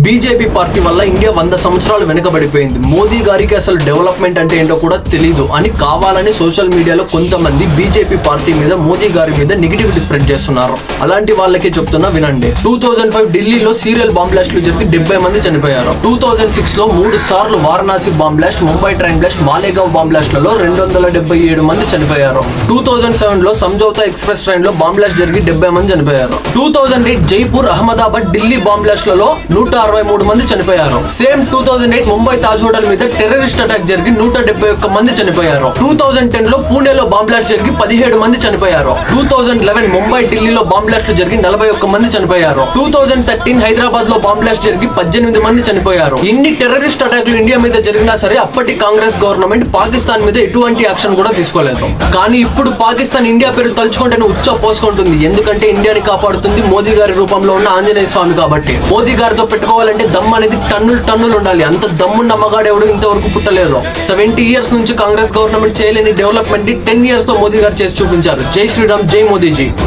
BJP party వల్ల India 100 సంవత్సరాలు వెనుకబడిపోయింది. మోదీ గారికి అసలు డెవలప్మెంట్ అంటే ఏంటో కూడా తెలీదు అని కావాలని సోషల్ మీడియాలో కొంతమంది బీజేపీ పార్టీ మీద, మోదీ గారి మీద నెగిటివిటీ స్ప్రెడ్ చేస్తున్నారు. అలాంటి వాళ్ళకి చెప్తున్నా వినండి. 2005 ఢిల్లీలో సీరియల్ బాంబ్ బ్లాస్ట్లు జరిగి 70 మంది చనిపోయారు. 2006 లో 3 సార్లు Varanasi bomb blast, Mumbai train blast, Malegaon bomb బ్లాస్ట్లలో 277 మంది చనిపోయారు. 2007 లో సంజౌతా ఎక్స్ప్రెస్ ట్రైన్ లో బాంబ్ బ్లాస్ట్ జరిగి 70 మంది చనిపోయారు. 2008 జైపూర్, అహ్మదాబాద్, ఢిల్లీ బాంబ్ బ్లాస్ట్లలో 163 మంది చనిపోయారు. సేమ్ 2008 ముంబై తాజ్ హోటల్ మీద టెర్రరిస్ట్ అటాక్ జరిగి 171 మంది చనిపోయారు. 2010 లో పూణేలో బాంబ్ బ్లాస్ట్ జరిగి 17 మంది చనిపోయారు. 2011 ముంబై, ఢిల్లీలో బాంబ్ బ్లాస్ట్లు జరిగి 41 మంది చనిపోయారు. 2013 హైదరాబాద్ లో బాంబ్ బ్లాస్ట్ జరిగి 18 మంది చనిపోయారు. ఇన్ని టెర్రరిస్ట్ అటాక్లు ఇండియా మీద జరిగినా సరే అప్పటి కాంగ్రెస్ గవర్నమెంట్ పాకిస్తాన్ మీద ఎటువంటి యాక్షన్ కూడా తీసుకోలేదు. కానీ ఇప్పుడు పాకిస్తాన్ ఇండియా పేరు తలుచుకుంటేనే ఉచ్చ పోసుకుంటుంది. ఎందుకంటే ఇండియాని కాపాడుతుంది మోదీ గారి రూపంలో ఉన్న ఆంజనేయ స్వామి కాబట్టి. మోదీ గారితో పెట్టుకోవాలంటే దమ్ అనేది టన్నులు ఉండాలి. అంత దమ్మున్న మగాడు ఎవడు ఇంతవరకు పుట్టలేదు. 70 years నుంచి కాంగ్రెస్ గవర్నమెంట్ చేయలేని డెవలప్మెంట్ ని 10 years లో మోదీ గారు చేసి చూపించారు. జై శ్రీరామ్, జై మోదీజీ.